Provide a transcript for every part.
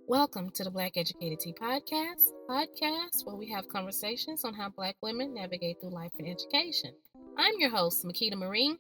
Welcome to the Black Educated Tea podcast where we have conversations on how Black women navigate through life and education. I'm your host, Makeda Marie.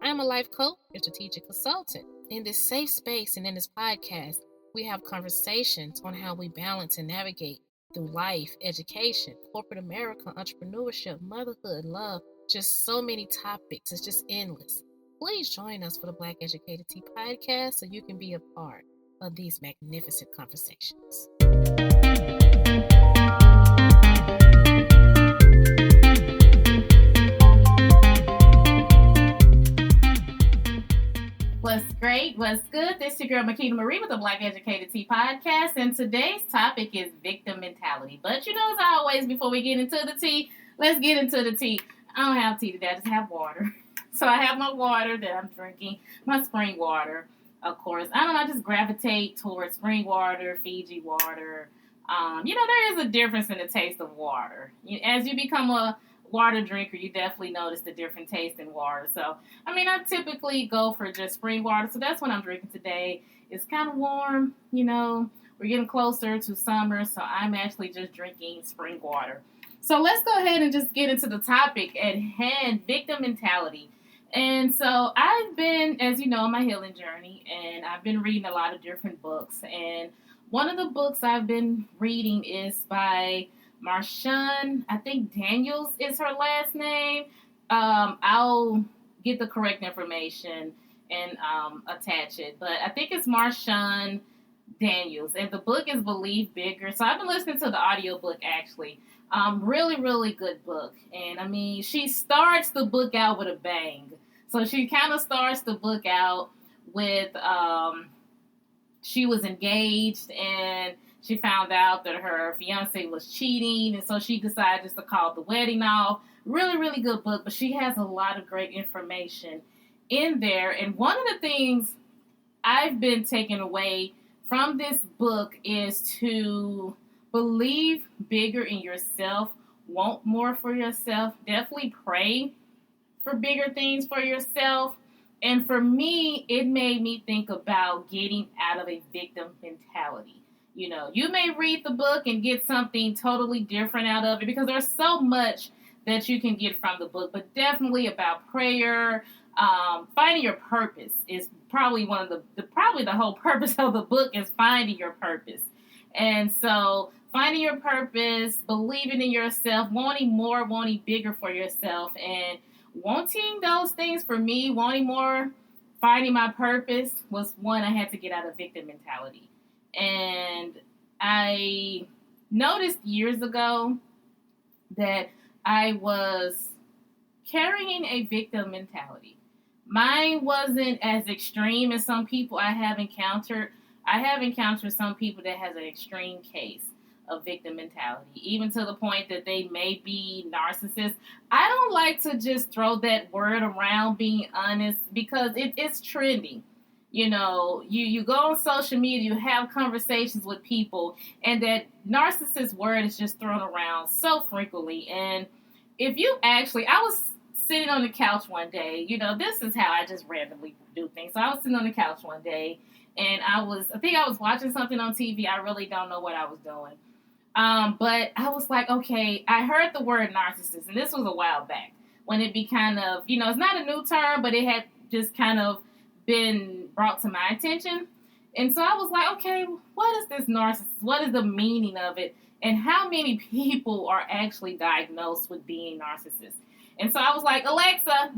I'm a life coach and strategic consultant. In this safe space and in this podcast, we have conversations on how we balance and navigate through life, education, corporate America, entrepreneurship, motherhood, love, just so many topics. It's just endless. Please join us for the Black Educated Tea podcast so you can be a part of these magnificent conversations. What's great? What's good? This is your girl Makeda Marie with the Black Educated Tea podcast, and today's topic is victim mentality. But as always, before we get into the tea, let's get into the tea. I don't have tea today, I just have water. So I have my water that I'm drinking, my spring water. Of course, I just gravitate towards spring water, Fiji water. There is a difference in the taste of water. As you become a water drinker, you definitely notice the different taste in water. So, I typically go for just spring water. So that's what I'm drinking today. It's kind of warm, we're getting closer to summer. So I'm actually just drinking spring water. So let's go ahead and just get into the topic at hand, victim mentality. And so I've been, as you know, on my healing journey, and I've been reading a lot of different books. And one of the books I've been reading is by Marshawn, I think Daniels is her last name. I'll get the correct information and attach it. But I think it's Marshawn Daniels. And the book is Believe Bigger. So I've been listening to the audiobook, actually. Really, really good book. And she starts the book out with a bang. So she kind of starts the book out with, she was engaged and she found out that her fiance was cheating. And so she decided just to call the wedding off. Really, really good book. But she has a lot of great information in there. And one of the things I've been taking away from this book is to believe bigger in yourself, want more for yourself, definitely pray for bigger things for yourself. And for me, it made me think about getting out of a victim mentality. You may read the book and get something totally different out of it because there's so much that you can get from the book, but definitely about prayer, finding your purpose is probably one of probably the whole purpose of the book is finding your purpose. And so finding your purpose, believing in yourself, wanting more, wanting bigger for yourself, and wanting those things for me, wanting more, finding my purpose was one I had to get out of victim mentality. And I noticed years ago that I was carrying a victim mentality. Mine wasn't as extreme as some people I have encountered. I have encountered some people that has an extreme case of victim mentality, even to the point that they may be narcissists. I don't like to just throw that word around, being honest, because it's trending. You go on social media, you have conversations with people, and that narcissist word is just thrown around so frequently. And if you I was sitting on the couch one day, this is how I just randomly do things. So I was sitting on the couch one day, and I think I was watching something on TV. I really don't know what I was doing. But I was like, okay, I heard the word narcissist, and this was a while back when it be kind of, it's not a new term, but it had just kind of been brought to my attention. And so I was like, okay, what is this narcissist? What is the meaning of it? And how many people are actually diagnosed with being narcissists? And so I was like, Alexa,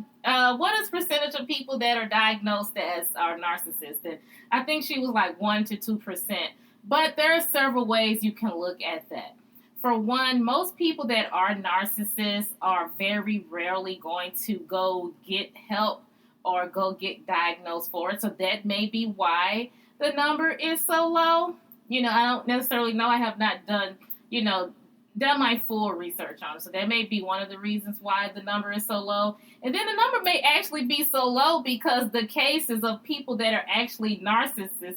what is percentage of people that are diagnosed as are narcissists? And I think she was like 1 to 2%. But there are several ways you can look at that. For one, most people that are narcissists are very rarely going to go get help or go get diagnosed for it. So that may be why the number is so low. I don't necessarily know. I have not done my full research on it. So that may be one of the reasons why the number is so low. And then the number may actually be so low because the cases of people that are actually narcissists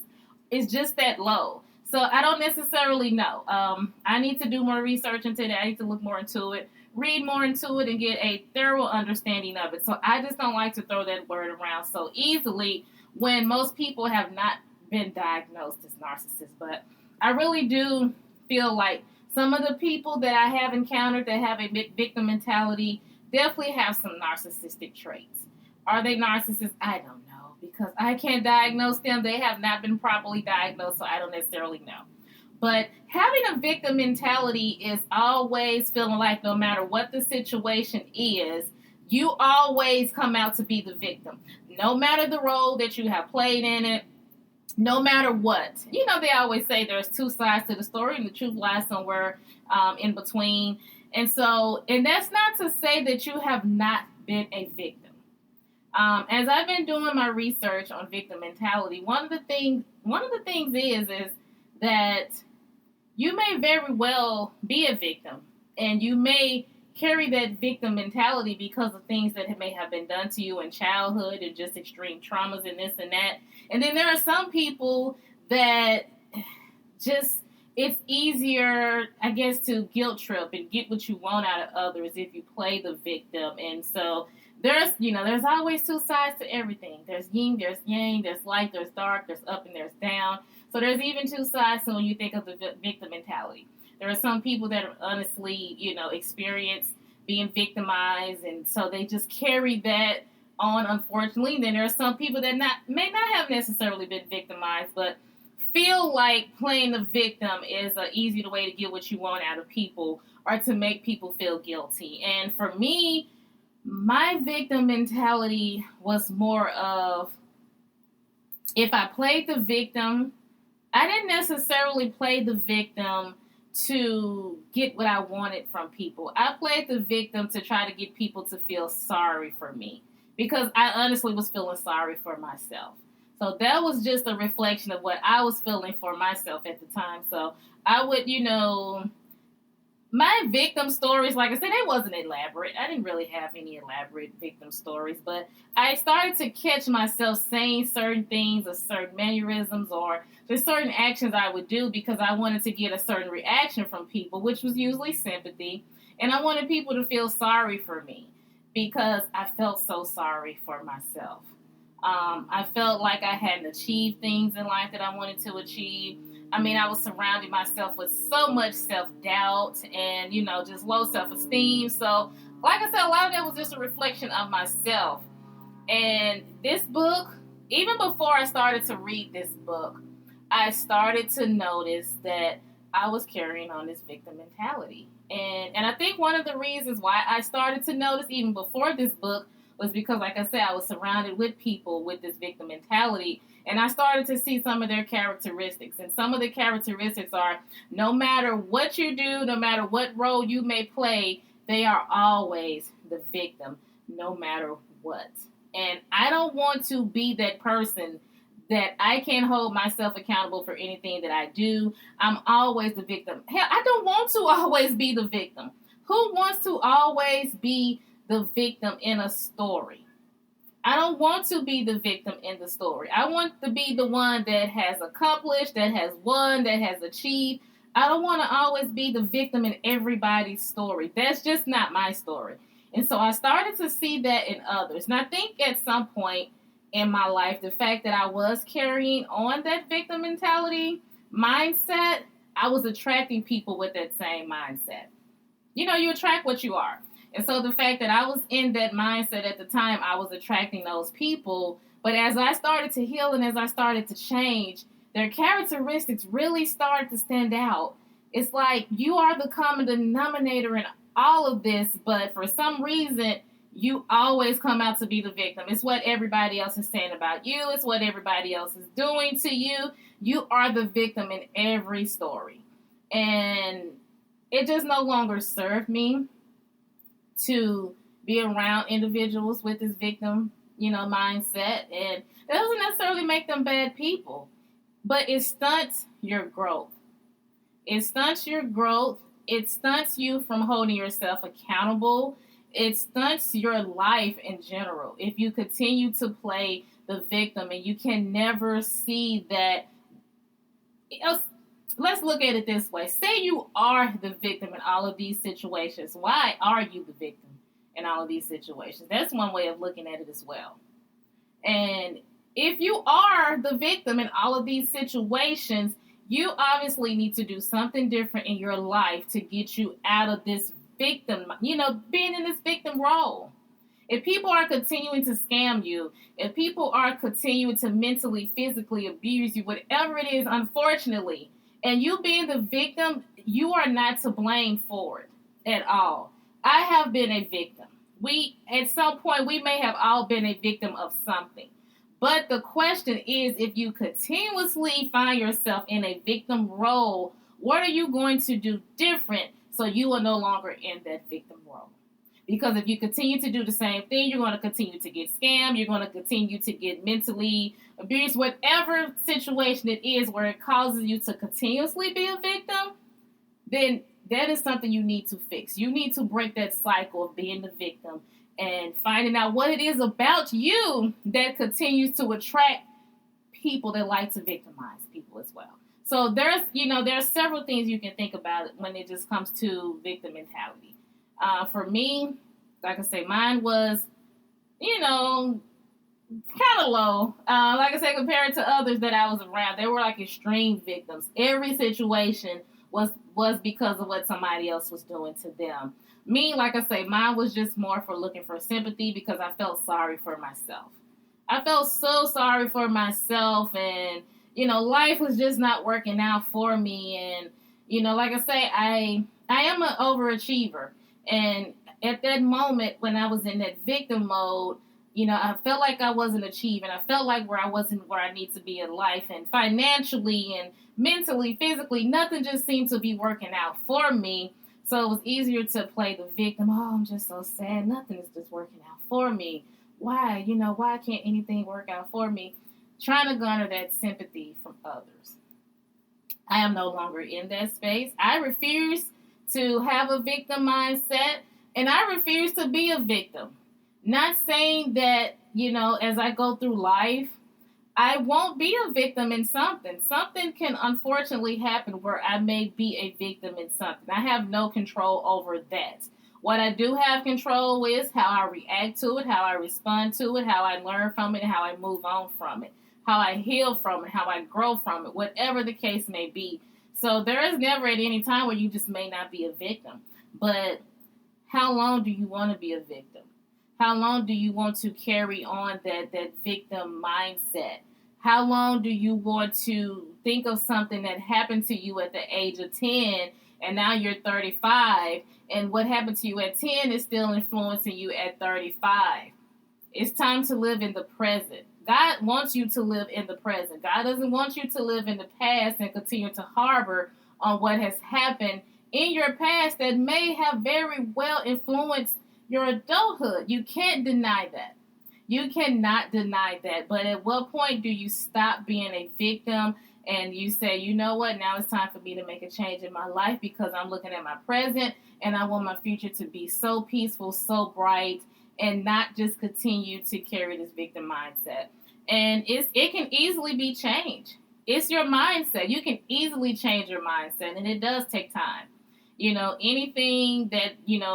is just that low. So I don't necessarily know. I need to do more research into that. I need to look more into it, read more into it, and get a thorough understanding of it. So I just don't like to throw that word around so easily when most people have not been diagnosed as narcissists. But I really do feel like some of the people that I have encountered that have a victim mentality definitely have some narcissistic traits. Are they narcissists? I don't know because I can't diagnose them. They have not been properly diagnosed, so I don't necessarily know. But having a victim mentality is always feeling like no matter what the situation is, you always come out to be the victim. No matter the role that you have played in it, no matter what. You know, they always say there's two sides to the story and the truth lies somewhere in between. And that's not to say that you have not been a victim. As I've been doing my research on victim mentality, one of the things is that you may very well be a victim, and you may carry that victim mentality because of things that may have been done to you in childhood and just extreme traumas and this and that. And then there are some people that just, it's easier, I guess, to guilt trip and get what you want out of others if you play the victim. And so there's always two sides to everything. There's yin, there's yang, there's light, there's dark, there's up and there's down. So there's even two sides to when you think of the victim mentality. There are some people that honestly, experience being victimized, and so they just carry that on, unfortunately. Then there are some people that may not have necessarily been victimized, but feel like playing the victim is an easy way to get what you want out of people or to make people feel guilty. And for me, my victim mentality was more of, if I played the victim, I didn't necessarily play the victim to get what I wanted from people. I played the victim to try to get people to feel sorry for me because I honestly was feeling sorry for myself. So that was just a reflection of what I was feeling for myself at the time. So I would, my victim stories, like I said, they wasn't elaborate. I didn't really have any elaborate victim stories, but I started to catch myself saying certain things or certain mannerisms or just certain actions I would do because I wanted to get a certain reaction from people, which was usually sympathy. And I wanted people to feel sorry for me because I felt so sorry for myself. I felt like I hadn't achieved things in life that I wanted to achieve. I mean, I was surrounding myself with so much self-doubt and, just low self-esteem. So, like I said, a lot of that was just a reflection of myself. And this book, even before I started to read this book, I started to notice that I was carrying on this victim mentality. And I think one of the reasons why I started to notice even before this book was because, like I said, I was surrounded with people with this victim mentality. And I started to see some of their characteristics. And some of the characteristics are, no matter what you do, no matter what role you may play, they are always the victim, no matter what. And I don't want to be that person that I can't hold myself accountable for anything that I do. I'm always the victim. Hell, I don't want to always be the victim. Who wants to always be the victim in a story? I don't want to be the victim in the story. I want to be the one that has accomplished, that has won, that has achieved. I don't want to always be the victim in everybody's story. That's just not my story. And so I started to see that in others. And I think at some point in my life, the fact that I was carrying on that victim mentality mindset, I was attracting people with that same mindset. You attract what you are. And so the fact that I was in that mindset at the time, I was attracting those people. But as I started to heal and as I started to change, their characteristics really started to stand out. It's like you are the common denominator in all of this, but for some reason, you always come out to be the victim. It's what everybody else is saying about you. It's what everybody else is doing to you. You are the victim in every story. And it just no longer served me to be around individuals with this victim, mindset. And that doesn't necessarily make them bad people, but it stunts your growth. It stunts your growth. It stunts you from holding yourself accountable. It stunts your life in general. If you continue to play the victim and you can never see that. Let's look at it this way. Say you are the victim in all of these situations. Why are you the victim in all of these situations? That's one way of looking at it as well. And if you are the victim in all of these situations, You obviously need to do something different in your life to get you out of this victim, being in this victim role. If people are continuing to scam you, if people are continuing to mentally, physically abuse you, whatever it is, unfortunately, and you being the victim, you are not to blame for it at all. I have been a victim. At some point, we may have all been a victim of something. But the question is, if you continuously find yourself in a victim role, what are you going to do different so you are no longer in that victim role? Because if you continue to do the same thing, you're going to continue to get scammed. You're going to continue to get mentally abused. Whatever situation it is where it causes you to continuously be a victim, then that is something you need to fix. You need to break that cycle of being the victim and finding out what it is about you that continues to attract people that like to victimize people as well. So there's several things you can think about when it just comes to victim mentality. For me, like I say, mine was, kind of low. Like I said, compared to others that I was around, they were like extreme victims. Every situation was because of what somebody else was doing to them. Me, like I say, mine was just more for looking for sympathy because I felt sorry for myself. I felt so sorry for myself, and life was just not working out for me. And like I say, I am an overachiever. And at that moment when I was in that victim mode, I felt like I wasn't achieving. I felt like I wasn't where I need to be in life, and financially and mentally, physically, nothing just seemed to be working out for me. So it was easier to play the victim. Oh, I'm just so sad. Nothing is just working out for me. Why? Why can't anything work out for me? Trying to garner that sympathy from others. I am no longer in that space. I refuse to have a victim mindset, and I refuse to be a victim. Not saying that, as I go through life, I won't be a victim in something. Something can unfortunately happen where I may be a victim in something. I have no control over that. What I do have control is how I react to it, how I respond to it, how I learn from it, and how I move on from it, how I heal from it, how I grow from it, whatever the case may be. So there is never at any time where you just may not be a victim. But how long do you want to be a victim? How long do you want to carry on that victim mindset? How long do you want to think of something that happened to you at the age of 10 and now you're 35, and what happened to you at 10 is still influencing you at 35? It's time to live in the present. God wants you to live in the present. God doesn't want you to live in the past and continue to harbor on what has happened in your past that may have very well influenced your adulthood. You can't deny that. You cannot deny that. But at what point do you stop being a victim and you say, you know what, now it's time for me to make a change in my life because I'm looking at my present and I want my future to be so peaceful, so bright, and not just continue to carry this victim mindset. And it can easily be changed. It's your mindset. You can easily change your mindset, and it does take time. Anything that,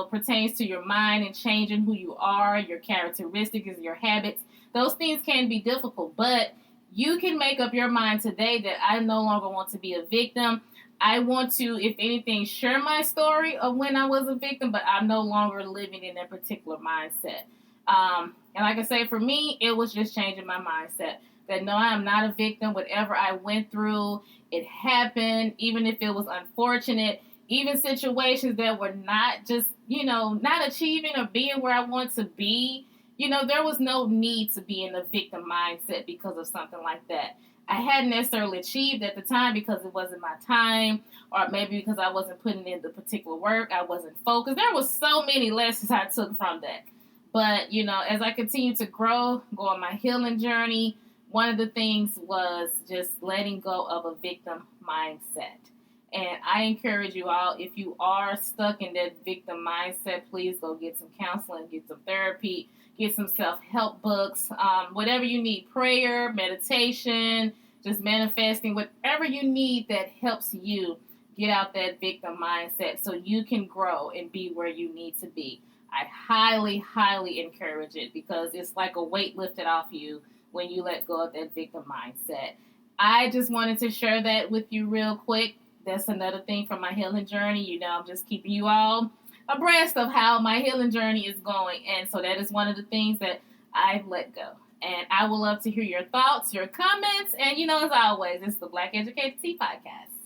pertains to your mind and changing who you are, your characteristics, your habits, those things can be difficult, but you can make up your mind today that I no longer want to be a victim. I want to, if anything, share my story of when I was a victim, but I'm no longer living in that particular mindset. And like I say, for me, it was just changing my mindset that no, I am not a victim. Whatever I went through, it happened, even if it was unfortunate, even situations that were not just, not achieving or being where I want to be. There was no need to be in a victim mindset because of something like that. I hadn't necessarily achieved at the time because it wasn't my time, or maybe because I wasn't putting in the particular work. I wasn't focused. There was so many lessons I took from that. But, as I continue to grow, go on my healing journey, one of the things was just letting go of a victim mindset. And I encourage you all, if you are stuck in that victim mindset, please go get some counseling, get some therapy, get some self-help books, whatever you need, prayer, meditation, just manifesting, whatever you need that helps you get out that victim mindset so you can grow and be where you need to be. I highly, highly encourage it because it's like a weight lifted off you when you let go of that victim mindset. I just wanted to share that with you real quick. That's another thing from my healing journey. You know, I'm just keeping you all abreast of how my healing journey is going. And so that is one of the things that I've let go. And I would love to hear your thoughts, your comments. And, you know, as always, it's the Black Educated Tea Podcast.